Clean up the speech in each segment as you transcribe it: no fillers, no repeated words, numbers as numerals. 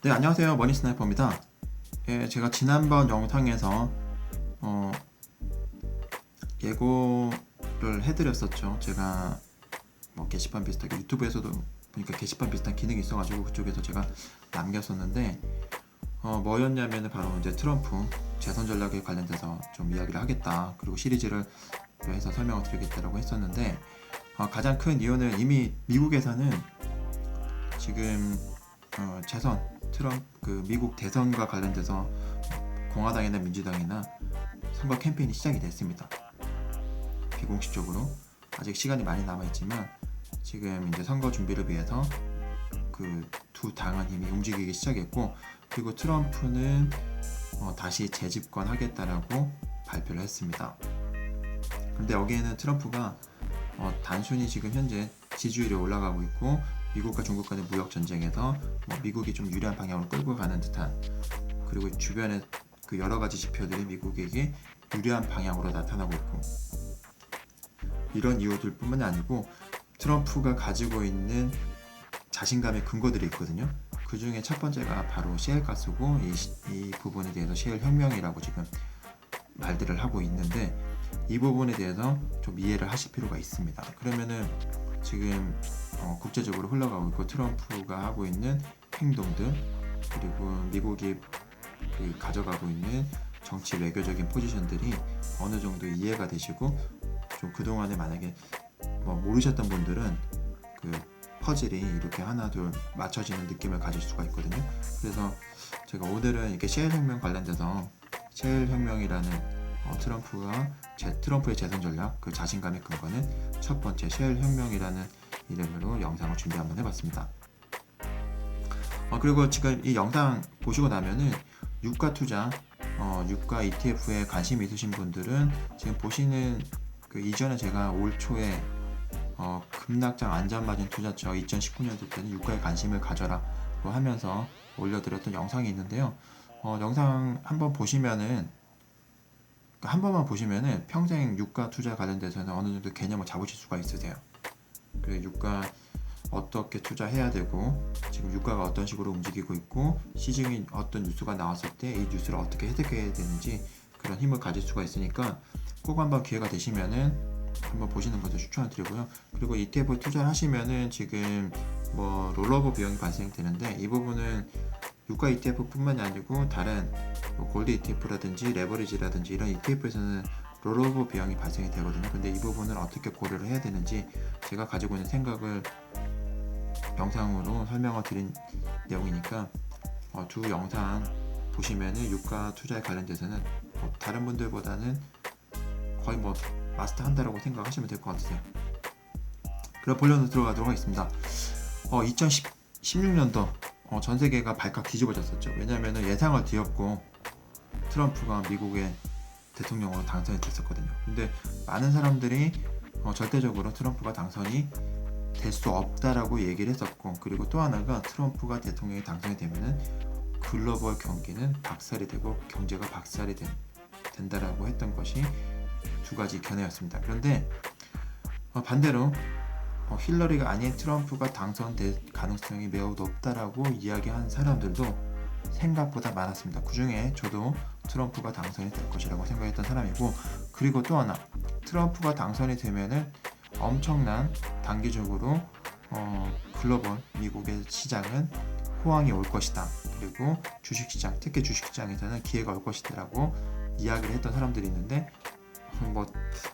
네, 안녕하세요. 머니 스나이퍼입니다. 예, 제가 지난번 영상에서 예고를 해드렸었죠. 제가 뭐 게시판 비슷하게 유튜브에서도 보니까 게시판 비슷한 기능이 있어가지고 그쪽에서 제가 남겼었는데 뭐였냐면은 바로 이제 트럼프 재선 전략에 관련돼서 좀 이야기를 하겠다. 그리고 시리즈를 해서 설명을 드리겠다라고 했었는데 가장 큰 이유는 이미 미국에서는 지금 재선 그 미국 대선과 관련돼서 공화당이나 민주당이나 선거 캠페인이 시작이 됐습니다. 비공식적으로 아직 시간이 많이 남아있지만 지금 이제 선거 준비를 위해서 그 두 당은 이미 움직이기 시작했고, 그리고 트럼프는 다시 재집권하겠다라고 발표를 했습니다. 그런데 여기에는 트럼프가 단순히 지금 현재 지지율이 올라가고 있고 미국과 중국 간의 무역 전쟁에서 미국이 좀 유리한 방향으로 끌고 가는 듯한, 그리고 주변의 그 여러 가지 지표들이 미국에게 유리한 방향으로 나타나고 있고, 이런 이유들뿐만이 아니고 트럼프가 가지고 있는 자신감의 근거들이 있거든요. 그 중에 첫 번째가 바로 시엘가스고, 이 부분에 대해서 시엘 혁명이라고 지금 말들을 하고 있는데, 이 부분에 대해서 좀 이해를 하실 필요가 있습니다. 그러면은 지금 국제적으로 흘러가고 있고 트럼프가 하고 있는 행동들, 그리고 미국이 가져가고 있는 정치 외교적인 포지션들이 어느 정도 이해가 되시고, 좀 그동안에 만약에 모르셨던 분들은 그 퍼즐이 이렇게 하나 둘 맞춰지는 느낌을 가질 수가 있거든요. 그래서 제가 오늘은 이렇게 시엘 혁명 관련돼서 시엘 혁명이라는 트럼프의 재선 전략, 그 자신감의 근거는 첫 번째 시엘 혁명이라는 이름으로 영상을 준비 한번 해봤습니다. 그리고 지금 이 영상 보시고 나면은 유가 투자, 유가 ETF에 관심 있으신 분들은 지금 보시는 그 이전에 제가 올 초에 급락장 안전마진 투자처 2019년도 때는 유가에 관심을 가져라고 하면서 올려드렸던 영상이 있는데요. 영상 한번 보시면은, 한 번만 보시면은 평생 유가 투자 관련돼서는 어느 정도 개념을 잡으실 수가 있으세요. 그리고 유가 어떻게 투자해야 되고, 지금 유가가 어떤 식으로 움직이고 있고, 시중에 어떤 뉴스가 나왔을 때 이 뉴스를 어떻게 해석해야 되는지 그런 힘을 가질 수가 있으니까 꼭 한번 기회가 되시면은 한번 보시는 것을 추천을 드리고요. 그리고 ETF 투자를 하시면은 지금 롤오버 비용이 발생되는데, 이 부분은 유가 ETF 뿐만이 아니고 다른 골드 ETF라든지 레버리지라든지 이런 ETF에서는 롤오버 비용이 발생이 되거든요. 근데 이 부분을 어떻게 고려를 해야 되는지 제가 가지고 있는 생각을 영상으로 설명을 드린 내용이니까 두 영상 보시면은 유가 투자에 관련돼서는 다른 분들보다는 거의 마스터 한다라고 생각하시면 될 것 같으세요. 그럼 본론으로 들어가도록 하겠습니다. 2016년도 전 세계가 발칵 뒤집어졌었죠. 왜냐하면 예상을 뒤엎고 트럼프가 미국의 대통령으로 당선이 됐었거든요. 근데 많은 사람들이 절대적으로 트럼프가 당선이 될 수 없다라고 얘기를 했었고, 그리고 또 하나가 트럼프가 대통령이 당선이 되면은 글로벌 경기는 박살이 되고 경제가 박살이 된다라고 했던 것이 두 가지 견해였습니다. 그런데 반대로 힐러리가 아닌 트럼프가 당선될 가능성이 매우 높다라고 이야기한 사람들도 생각보다 많았습니다. 그 중에 저도 트럼프가 당선이 될 것이라고 생각했던 사람이고, 그리고 또 하나, 트럼프가 당선이 되면은 엄청난 단기적으로 글로벌 미국의 시장은 호황이 올 것이다. 그리고 주식시장, 특히 주식시장에서는 기회가 올 것이다라고 이야기를 했던 사람들이 있는데,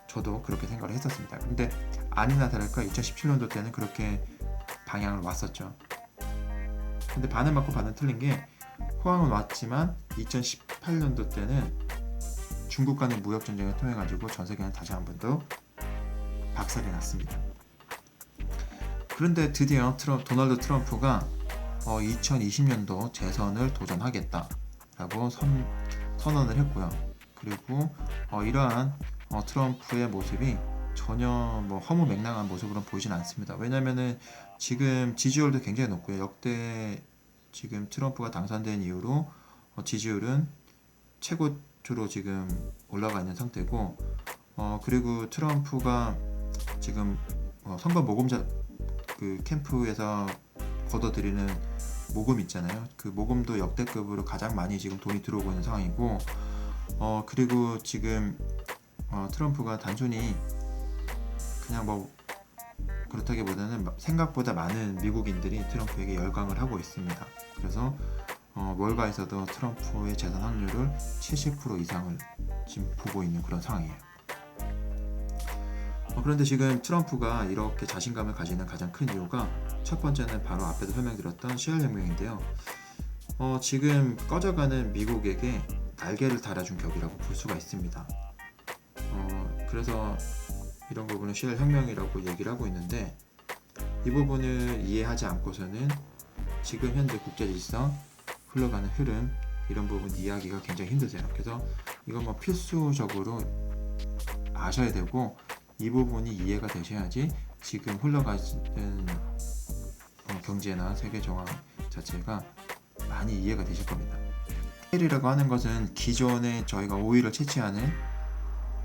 저도 그렇게 생각을 했었습니다. 근데 아니나 다를까 2017년도 때는 그렇게 방향을 왔었죠. 근데 반은 맞고 반은 틀린 게, 호황은 왔지만 2018년도 때는 중국 간의 무역 전쟁을 통해 가지고 전 세계는 다시 한 번 더 박살이 났습니다. 그런데 드디어 도널드 트럼프가 2020년도 재선을 도전하겠다라고 선언을 했고요. 그리고 이러한 트럼프의 모습이 전혀 허무맹랑한 모습으로 보이진 않습니다. 왜냐면은 지금 지지율도 굉장히 높고요. 역대 지금 트럼프가 당선된 이후로 지지율은 최고조로 지금 올라가 있는 상태고, 그리고 트럼프가 지금 선거 모금자 그 캠프에서 걷어들이는 모금 있잖아요. 그 모금도 역대급으로 가장 많이 지금 돈이 들어오고 있는 상황이고, 그리고 지금 트럼프가 단순히 그냥 뭐 그렇다기보다는 생각보다 많은 미국인들이 트럼프에게 열광을 하고 있습니다. 그래서 월가에서도 트럼프의 재산 확률을 70% 이상을 지금 보고 있는 그런 상황이에요. 그런데 지금 트럼프가 이렇게 자신감을 가지는 가장 큰 이유가, 첫 번째는 바로 앞에서 설명드렸던 시알 혁명인데요. 지금 꺼져가는 미국에게 날개를 달아준 격이라고 볼 수가 있습니다. 그래서 이런 부분을 시알 혁명이라고 얘기를 하고 있는데, 이 부분을 이해하지 않고서는 지금 현재 국제질서, 흘러가는 흐름, 이런 부분 이해하기가 굉장히 힘드세요. 그래서 이건 뭐 필수적으로 아셔야 되고, 이 부분이 이해가 되셔야지 지금 흘러가는 경제나 세계 정황 자체가 많이 이해가 되실 겁니다. 셰일이라고 하는 것은 기존에 저희가 오일을 채취하는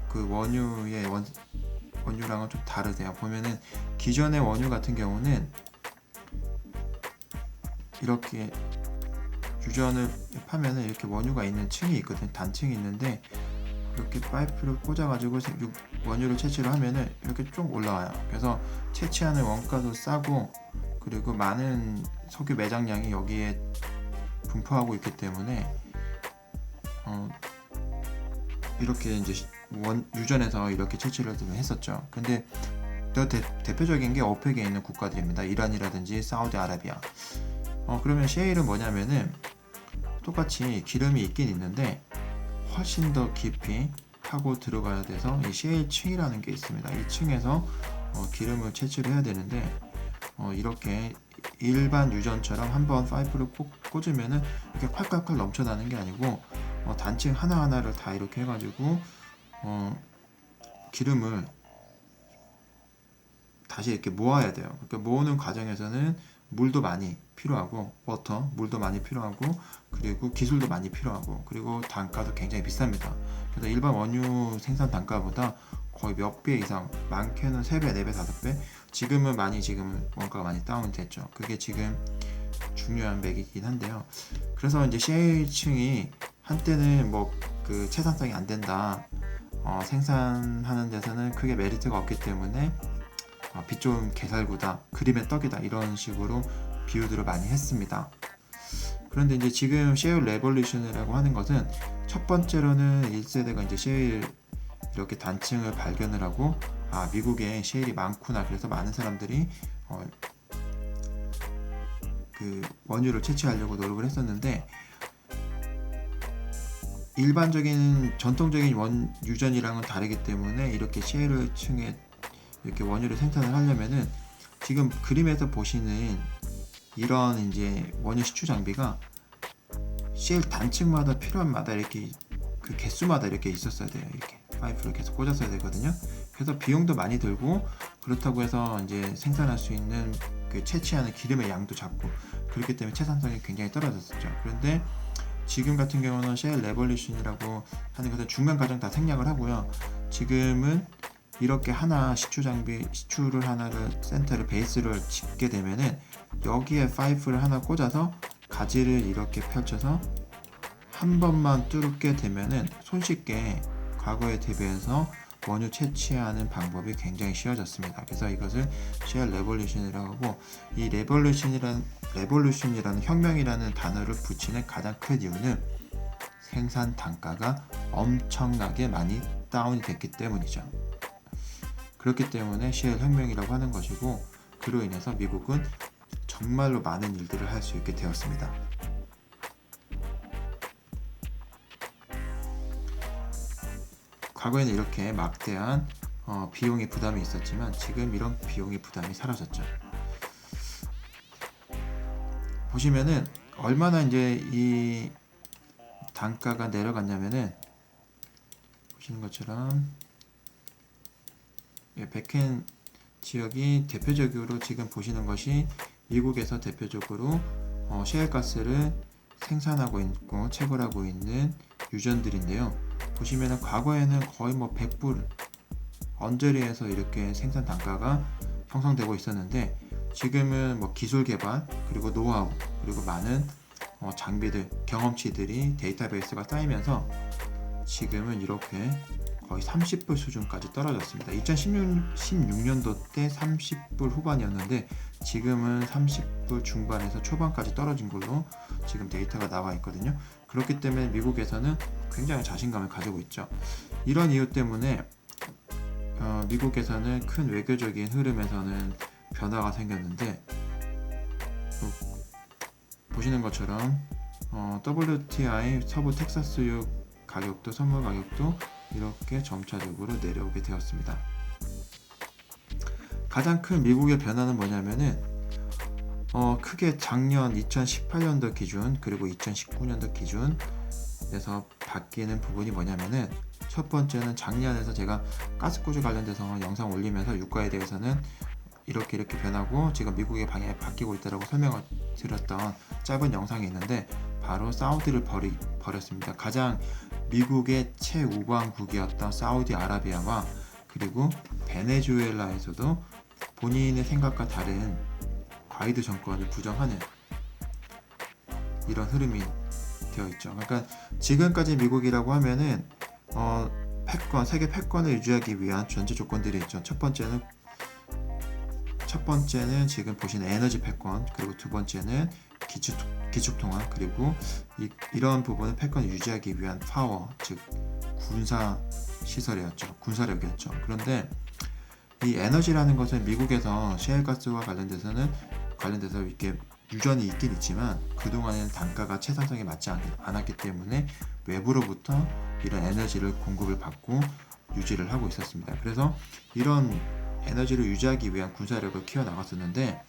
그 원유의 원유랑은 좀 다르대요. 보면은 기존의 원유 같은 경우는 이렇게 유전을 파면은 이렇게 원유가 있는 층이 있거든요. 단층이 있는데 이렇게 파이프를 꽂아가지고 원유를 채취를 하면은 이렇게 쭉 올라와요. 그래서 채취하는 원가도 싸고, 그리고 많은 석유 매장량이 여기에 분포하고 있기 때문에 이렇게 이제 유전에서 이렇게 채취를 했었죠. 근데 더 대표적인 게 오펙에 있는 국가들입니다. 이란이라든지 사우디아라비아. 그러면 셰일은 뭐냐면은 똑같이 기름이 있긴 있는데 훨씬 더 깊이 파고 들어가야 돼서 이 셰일 층이라는 게 있습니다. 이 층에서 기름을 채취를 해야 되는데, 이렇게 일반 유전처럼 한번 파이프를 꽂으면은 이렇게 콸콸콸 넘쳐나는 게 아니고, 단층 하나하나를 다 이렇게 해가지고 기름을 다시 이렇게 모아야 돼요. 그러니까 모으는 과정에서는 물도 많이 필요하고, 물도 많이 필요하고, 그리고 기술도 많이 필요하고, 그리고 단가도 굉장히 비쌉니다. 그래서 일반 원유 생산 단가보다 거의 몇 배 이상, 많게는 3배, 4배, 5배, 지금은 원가가 많이 다운됐죠. 그게 지금 중요한 맥이긴 한데요. 그래서 이제 셰일층이 한때는 뭐 그 채산성이 안 된다, 생산하는 데서는 크게 메리트가 없기 때문에 빛 좋은 개살구다, 그림의 떡이다, 이런 식으로 비유들을 많이 했습니다. 그런데 이제 지금 셰일 레볼루션이라고 하는 것은, 첫 번째로는 1세대가 이제 셰일 이렇게 단층을 발견을 하고, 미국에 셰일이 많구나, 그래서 많은 사람들이 그 원유를 채취하려고 노력을 했었는데, 일반적인 전통적인 유전이랑은 다르기 때문에 이렇게 셰일 층에 이렇게 원유를 생산을 하려면은, 지금 그림에서 보시는 이런 이제 원유 시추 장비가 셰일 단층마다 필요한 마다 이렇게 그 개수마다 이렇게 있었어야 돼요. 이렇게 파이프를 계속 꽂았어야 되거든요. 그래서 비용도 많이 들고, 그렇다고 해서 이제 생산할 수 있는 그 채취하는 기름의 양도 작고, 그렇기 때문에 채산성이 굉장히 떨어졌었죠. 그런데 지금 같은 경우는 셰일 레볼루션이라고 하는 것은 중간 과정 다 생략을 하고요. 지금은 이렇게 시추를 하나를 센터를 베이스를 짓게 되면은 여기에 파이프를 하나 꽂아서 가지를 이렇게 펼쳐서 한 번만 뚫게 되면은 손쉽게 과거에 대비해서 원유 채취하는 방법이 굉장히 쉬워졌습니다. 그래서 이것을 셰일 레볼루션이라고 하고, 이 레볼루션이라는 혁명이라는 단어를 붙이는 가장 큰 이유는 생산 단가가 엄청나게 많이 다운이 됐기 때문이죠. 그렇기 때문에 셰일 혁명이라고 하는 것이고, 그로 인해서 미국은 정말로 많은 일들을 할 수 있게 되었습니다. 과거에는 이렇게 막대한 비용의 부담이 있었지만, 지금 이런 비용의 부담이 사라졌죠. 보시면은 얼마나 이제 이 단가가 내려갔냐면은, 보시는 것처럼 백켄 지역이 대표적으로 지금 보시는 것이 미국에서 대표적으로 셰일가스를 생산하고 있고 채굴하고 있는 유전들인데요. 보시면은 과거에는 거의 뭐 100불 언저리에서 이렇게 생산 단가가 형성되고 있었는데, 지금은 뭐 기술 개발 그리고 노하우 그리고 많은 장비들, 경험치들이 데이터베이스가 쌓이면서 지금은 이렇게 거의 30불 수준까지 떨어졌습니다. 2016년도 때 30불 후반이었는데 지금은 30불 중반에서 초반까지 떨어진 걸로 지금 데이터가 나와 있거든요. 그렇기 때문에 미국에서는 굉장히 자신감을 가지고 있죠. 이런 이유 때문에 미국에서는 큰 외교적인 흐름에서는 변화가 생겼는데 보시는 것처럼 WTI 서부 텍사스유 가격도 선물 가격도 이렇게 점차적으로 내려오게 되었습니다. 가장 큰 미국의 변화는 뭐냐면은 크게 작년 2018년도 기준 그리고 2019년도 기준에서 바뀌는 부분이 뭐냐면은 첫 번째는 작년에서 제가 가스구조 관련돼서 영상 올리면서 유가에 대해서는 이렇게 변하고 지금 미국의 방향이 바뀌고 있다고 설명을 드렸던 짧은 영상이 있는데 바로 사우디를 버렸습니다. 가장 미국의 최우방국이었던 사우디아라비아와 그리고 베네수엘라에서도 본인의 생각과 다른 과이드 정권을 부정하는 이런 흐름이 되어 있죠. 그러니까 지금까지 미국이라고 하면은 세계 패권을 유지하기 위한 전제 조건들이 있죠. 첫 번째는 지금 보시는 에너지 패권, 그리고 두 번째는 기축통화, 그리고 이런 부분은 패권을 유지하기 위한 파워, 즉 군사 시설이었죠. 군사력이었죠. 그런데 이 에너지라는 것은 미국에서 셰일가스와 관련돼서 이렇게 유전이 있긴 있지만 그동안에는 단가가 최상승에 맞지 않았기 때문에 외부로부터 이런 에너지를 공급을 받고 유지를 하고 있었습니다. 그래서 이런 에너지를 유지하기 위한 군사력을 키워나갔었는데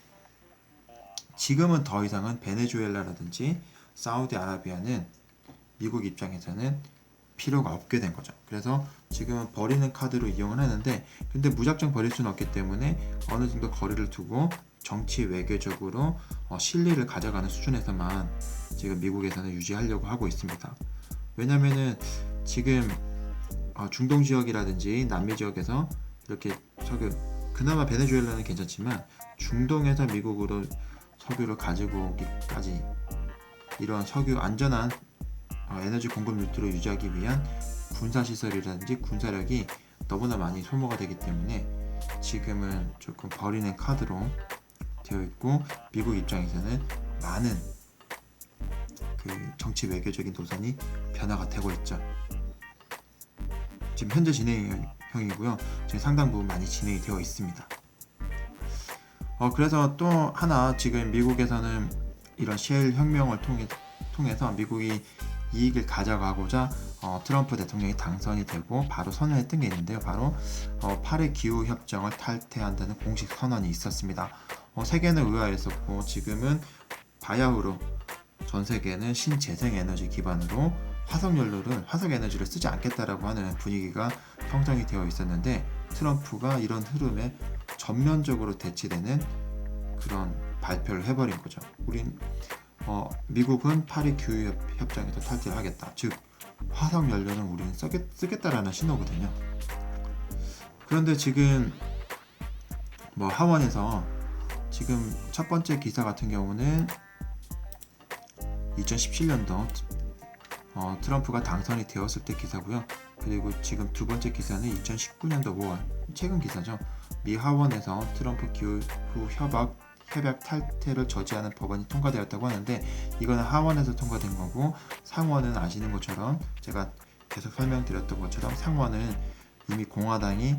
지금은 더 이상은 베네수엘라라든지 사우디아라비아는 미국 입장에서는 필요가 없게 된 거죠. 그래서 지금은 버리는 카드로 이용을 하는데 근데 무작정 버릴 수는 없기 때문에 어느 정도 거리를 두고 정치 외교적으로 실리를 가져가는 수준에서만 지금 미국에서는 유지하려고 하고 있습니다. 왜냐면은 지금 중동 지역이라든지 남미 지역에서 이렇게 그나마 베네수엘라는 괜찮지만 중동에서 미국으로 석유를 가지고 오기까지 이런 석유 안전한 에너지 공급 루트를 유지하기 위한 군사시설이라든지 군사력이 너무나 많이 소모가 되기 때문에 지금은 조금 버리는 카드로 되어 있고 미국 입장에서는 많은 그 정치 외교적인 노선이 변화가 되고 있죠. 지금 현재 진행형이고요. 지금 상당 부분 많이 진행이 되어 있습니다. 그래서 또 하나 지금 미국에서는 이런 셰일 혁명을 통해서 미국이 이익을 가져가고자 트럼프 대통령이 당선이 되고 바로 선언했던 게 있는데요. 바로 파리 기후 협정을 탈퇴한다는 공식 선언이 있었습니다. 세계는 의아했었고 지금은 바야흐로 전 세계는 신재생 에너지 기반으로 화석 에너지를 쓰지 않겠다라고 하는 분위기가 형성이 되어 있었는데 트럼프가 이런 흐름에 전면적으로 대치되는 그런 발표를 해버린 거죠. 미국은 파리 기후 협정에서 탈퇴를 하겠다. 즉 화석 연료는 우리는 쓰겠다라는 신호거든요. 그런데 지금 하원에서 지금 첫 번째 기사 같은 경우는 2017년도 트럼프가 당선이 되었을 때 기사고요. 그리고 지금 두 번째 기사는 2019년도 5월 최근 기사죠. 미 하원에서 트럼프 기후 협약 탈퇴를 저지하는 법안이 통과되었다고 하는데 이거는 하원에서 통과된 거고 상원은 아시는 것처럼 제가 계속 설명드렸던 것처럼 상원은 이미 공화당이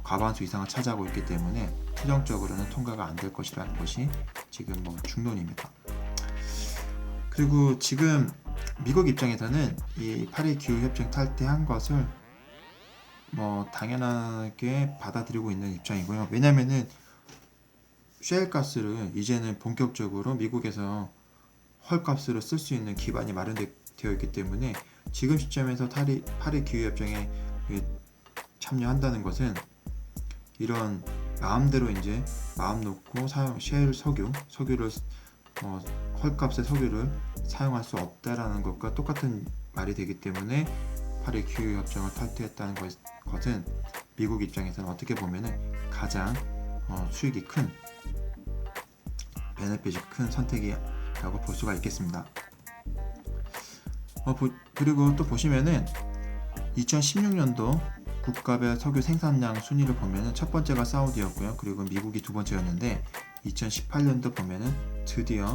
과반수 이상을 차지하고 있기 때문에 최종적으로는 통과가 안 될 것이라는 것이 지금 중론입니다. 그리고 지금 미국 입장에서는 이 파리 기후협정 탈퇴한 것을 당연하게 받아들이고 있는 입장이고요. 왜냐면은 셰일가스를 이제는 본격적으로 미국에서 헐값으로 쓸 수 있는 기반이 마련되어 있기 때문에 지금 시점에서 파리 기후협정에 참여한다는 것은 이런 마음대로 이제 마음 놓고 셰일 석유를 헐값의 석유를 사용할 수 없다라는 것과 똑같은 말이 되기 때문에 파리 기후협정을 탈퇴했다는 것은 미국 입장에서는 어떻게 보면은 가장 수익이 큰 베네핏이 큰 선택이라고 볼 수가 있겠습니다. 그리고 또 보시면은 2016년도 국가별 석유 생산량 순위를 보면은 첫 번째가 사우디였고요. 그리고 미국이 두 번째였는데 2018년도 보면은 드디어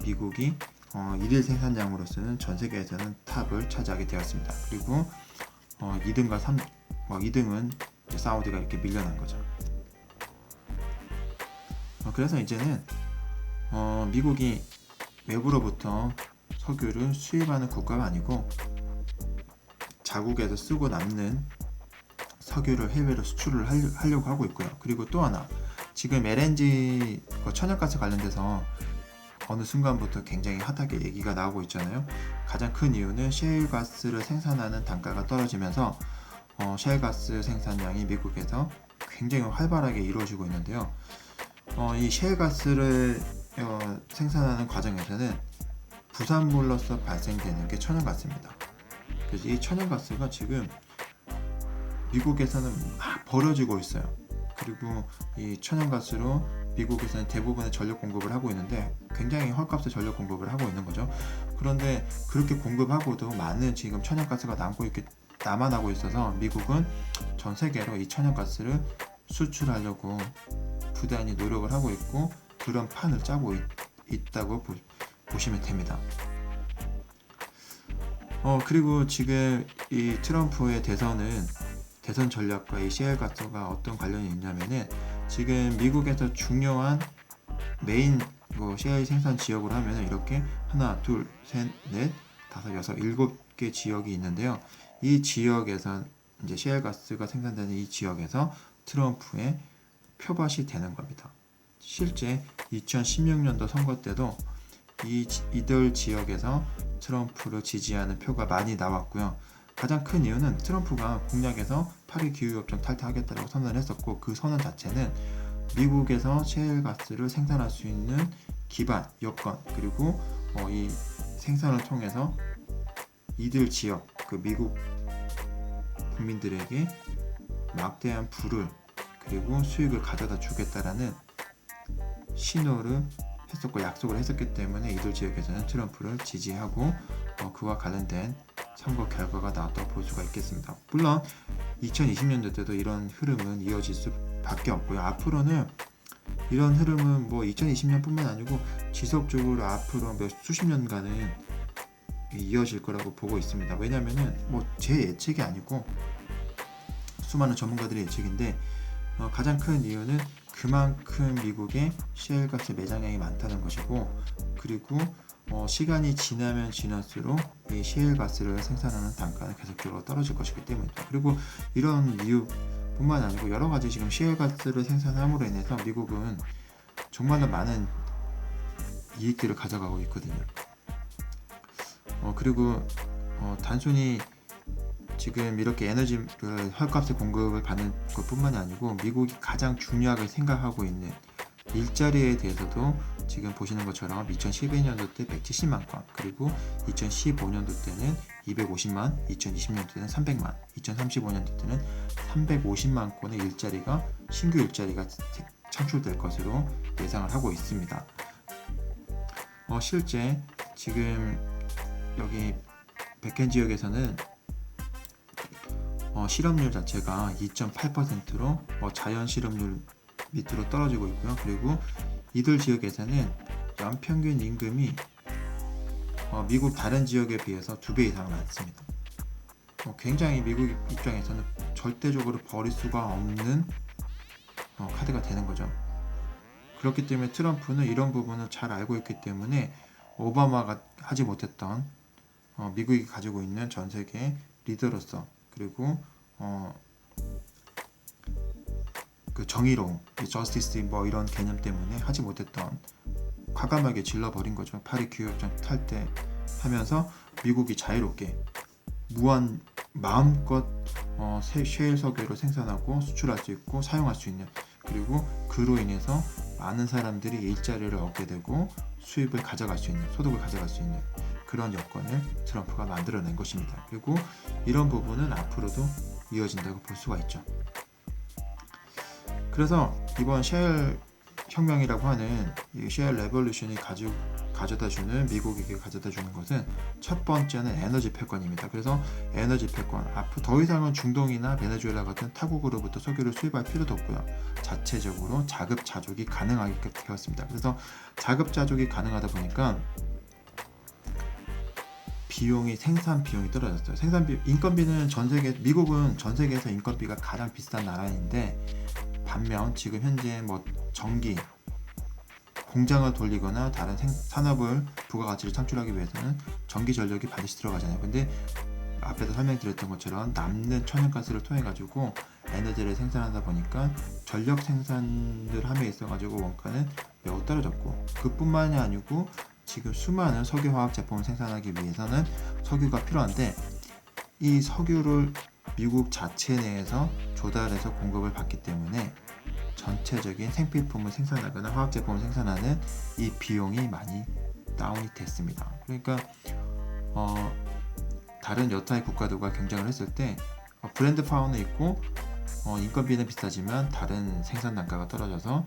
미국이 1일 생산량으로서는 전 세계에서는 탑을 차지하게 되었습니다. 그리고 2등과 2등은 사우디가 이렇게 밀려난 거죠. 그래서 이제는 미국이 외부로부터 석유를 수입하는 국가가 아니고 자국에서 쓰고 남는 석유를 해외로 수출을 하려고 하고 있고요. 그리고 또 하나, 지금 LNG 천연가스 관련돼서 어느 순간부터 굉장히 핫하게 얘기가 나오고 있잖아요. 가장 큰 이유는 셰일가스를 생산하는 단가가 떨어지면서 셰일가스 생산량이 미국에서 굉장히 활발하게 이루어지고 있는데요. 이 셰일가스를 생산하는 과정에서는 부산물로서 발생되는 게 천연가스입니다. 그래서 이 천연가스가 지금 미국에서는 막 버려지고 있어요. 그리고 이 천연가스로 미국에서는 대부분의 전력 공급을 하고 있는데 굉장히 헐값에 전력 공급을 하고 있는 거죠. 그런데 그렇게 공급하고도 많은 지금 천연가스가 남아나고 있어서 미국은 전 세계로 이 천연가스를 수출하려고 부단히 노력을 하고 있고 그런 판을 짜고 있다고 보시면 됩니다. 그리고 지금 이 트럼프의 대선 전략과 이 셰일가스가 어떤 관련이 있냐면은 지금 미국에서 중요한 메인 셰일 생산 지역으로 하면은 이렇게 하나, 둘, 셋, 넷, 다섯, 여섯, 7개 지역이 있는데요. 이 지역에서 이제 셰일가스가 생산되는 이 지역에서 트럼프의 표밭이 되는 겁니다. 실제 2016년도 선거 때도 이들 지역에서 트럼프를 지지하는 표가 많이 나왔고요. 가장 큰 이유는 트럼프가 공약에서 파리 기후협정 탈퇴하겠다고 선언을 했었고 그 선언 자체는 미국에서 셰일가스를 생산할 수 있는 기반, 여건 그리고 이 생산을 통해서 이들 지역, 그 미국 국민들에게 막대한 부를 그리고 수익을 가져다 주겠다라는 신호를 했었고 약속을 했었기 때문에 이들 지역에서는 트럼프를 지지하고 그와 관련된 선거 결과가 나왔다고 볼 수가 있겠습니다. 물론 2020년도 때도 이런 흐름은 이어질 수밖에 없고요. 앞으로는 이런 흐름은 2020년뿐만 아니고 지속적으로 앞으로 수십 년간은 이어질 거라고 보고 있습니다. 왜냐면은 제 예측이 아니고 수많은 전문가들의 예측인데 가장 큰 이유는 그만큼 미국의 셰일가스 매장량이 많다는 것이고 그리고 시간이 지나면 지날수록 이 셰일가스를 생산하는 단가는 계속적으로 떨어질 것이기 때문입니다. 그리고 이런 이유뿐만 아니고 여러 가지 지금 셰일가스를 생산함으로 인해서 미국은 정말로 많은 이익들을 가져가고 있거든요. 그리고 단순히 지금 이렇게 에너지 헐값의 공급을 받는 것뿐만이 아니고 미국이 가장 중요하게 생각하고 있는 일자리에 대해서도 지금 보시는 것처럼 2012년도 때 170만 건 그리고 2015년도 때는 250만, 2020년도 때는 300만, 2035년도 때는 350만 건의 신규 일자리가 창출될 것으로 예상을 하고 있습니다. 실제 지금 여기 백켄 지역에서는 실업률 자체가 2.8%로 자연 실업률 밑으로 떨어지고 있고요. 그리고 이들 지역에서는 연평균 임금이 미국 다른 지역에 비해서 2배 이상 많습니다. 굉장히 미국 입장에서는 절대적으로 버릴 수가 없는 카드가 되는 거죠. 그렇기 때문에 트럼프는 이런 부분을 잘 알고 있기 때문에 오바마가 하지 못했던 미국이 가지고 있는 전 세계 리더로서 그리고 그 정의로움, 저스티스 이런 개념 때문에 하지 못했던 과감하게 질러버린 거죠. 파리 기후협정 탈퇴하면서 미국이 자유롭게 마음껏 셰일 석유를 생산하고 수출할 수 있고 사용할 수 있는 그리고 그로 인해서 많은 사람들이 일자리를 얻게 되고 수입을 가져갈 수 있는 소득을 가져갈 수 있는 그런 여건을 트럼프가 만들어낸 것입니다. 그리고 이런 부분은 앞으로도 이어진다고 볼 수가 있죠. 그래서 이번 셰일 혁명이라고 하는 이 셰일 레볼루션이 가져다주는 미국에게 가져다주는 것은 첫 번째는 에너지 패권입니다. 그래서 에너지 패권, 앞으로 더 이상은 중동이나 베네수엘라 같은 타국으로부터 석유를 수입할 필요도 없고요. 자체적으로 자급자족이 가능하게 되었습니다. 그래서 자급자족이 가능하다 보니까 생산 비용이 떨어졌어요. 인건비는 미국은 전 세계에서 인건비가 가장 비싼 나라인데, 반면 지금 현재 뭐 전기, 공장을 돌리거나 다른 산업을 부가가치를 창출하기 위해서는 전기 전력이 반드시 들어가잖아요. 근데 앞에서 설명드렸던 것처럼 남는 천연가스를 통해 가지고 에너지를 생산하다 보니까 전력 생산을 함에 있어 가지고 원가는 매우 떨어졌고, 그뿐만이 아니고 지금 수많은 석유화학 제품을 생산하기 위해서는 석유가 필요한데, 이 석유를 미국 자체 내에서 조달해서 공급을 받기 때문에 전체적인 생필품을 생산하거나 화학 제품을 생산하는 이 비용이 많이 다운이 됐습니다. 그러니까 다른 여타의 국가들과 경쟁을 했을 때 브랜드 파워는 있고 인건비는 비싸지만 다른 생산 단가가 떨어져서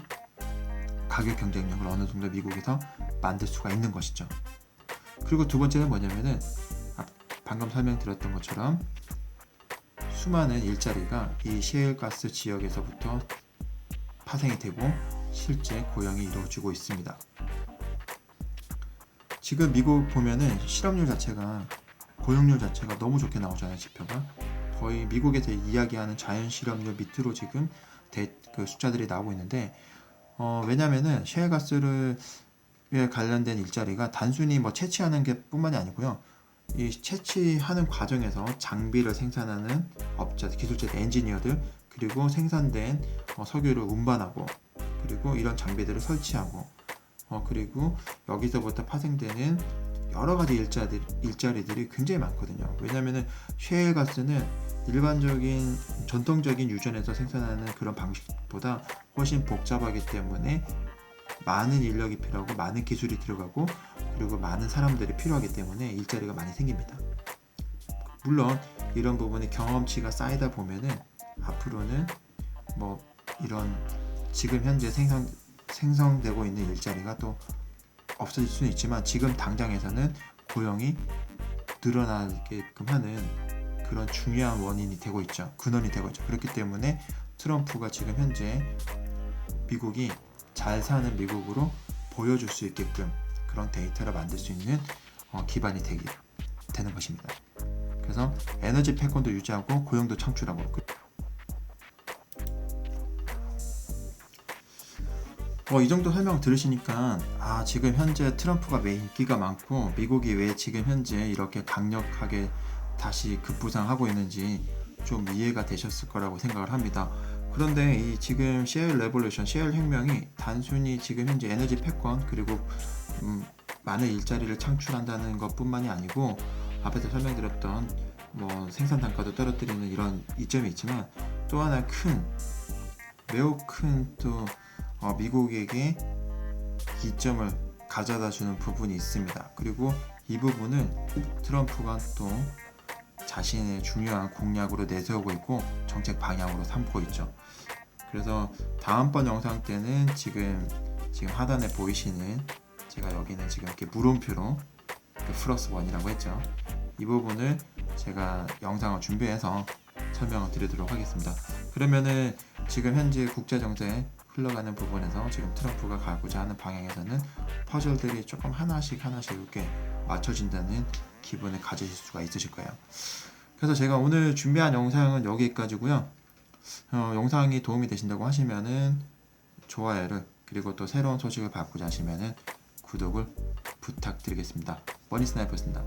가격 경쟁력을 어느 정도 미국에서 만들 수가 있는 것이죠. 그리고 두 번째는 뭐냐면은 방금 설명드렸던 것처럼 수많은 일자리가 이 셰일가스 지역에서부터 파생이 되고 실제 고용이 이루어지고 있습니다. 지금 미국 보면은 실업률 자체가, 고용률 자체가 너무 좋게 나오잖아요. 지표가 거의 미국에서 이야기하는 자연 실업률 밑으로 지금 그 숫자들이 나오고 있는데, 왜냐면은 셰일가스를 관련된 일자리가 단순히 뭐 채취하는 게 뿐만이 아니고요. 이 채취하는 과정에서 장비를 생산하는 업자, 기술자, 엔지니어들, 그리고 생산된 석유를 운반하고, 그리고 이런 장비들을 설치하고, 그리고 여기서부터 파생되는 여러 가지 일자리들이 굉장히 많거든요. 왜냐하면 셰일가스는 일반적인 전통적인 유전에서 생산하는 그런 방식보다 훨씬 복잡하기 때문에 많은 인력이 필요하고 많은 기술이 들어가고, 그리고 많은 사람들이 필요하기 때문에 일자리가 많이 생깁니다. 물론 이런 부분에 경험치가 쌓이다 보면은 앞으로는 뭐 이런 지금 현재 생성되고 있는 일자리가 또 없어질 수는 있지만, 지금 당장에서는 고용이 늘어나게끔 하는 그런 중요한 원인이 되고 있죠. 근원이 되고 있죠. 그렇기 때문에 트럼프가 지금 현재 미국이 잘 사는 미국으로 보여줄 수 있게끔 그런 데이터를 만들 수 있는 기반이 되는 것입니다. 그래서 에너지 패권도 유지하고 고용도 창출하고, 이 정도 설명 들으시니까 지금 현재 트럼프가 왜 인기가 많고 미국이 왜 지금 현재 이렇게 강력하게 다시 급부상하고 있는지 좀 이해가 되셨을 거라고 생각을 합니다. 그런데 이 지금 셰일 레볼루션, 셰일 혁명이 단순히 지금 현재 에너지 패권, 그리고 많은 일자리를 창출한다는 것뿐만이 아니고, 앞에서 설명드렸던 뭐 생산 단가도 떨어뜨리는 이런 이점이 있지만, 또 하나 매우 큰 또 미국에게 이점을 가져다 주는 부분이 있습니다. 그리고 이 부분은 트럼프가 또 자신의 중요한 공약으로 내세우고 있고 정책 방향으로 삼고 있죠. 그래서 다음번 영상 때는 지금 하단에 보이시는, 제가 여기는 지금 이렇게 물음표로 플러스 원이라고 했죠. 이 부분을 제가 영상을 준비해서 설명을 드리도록 하겠습니다. 그러면은 지금 현재 국제정세에 흘러가는 부분에서 지금 트럼프가 가고자 하는 방향에서는 퍼즐들이 조금 하나씩 이렇게 맞춰진다는 기분을 가지실 수가 있으실 거예요. 그래서 제가 오늘 준비한 영상은 여기까지고요. 영상이 도움이 되신다고 하시면은 좋아요를, 그리고 또 새로운 소식을 받고자 하시면은 구독을 부탁드리겠습니다. 머니스나이퍼였습니다.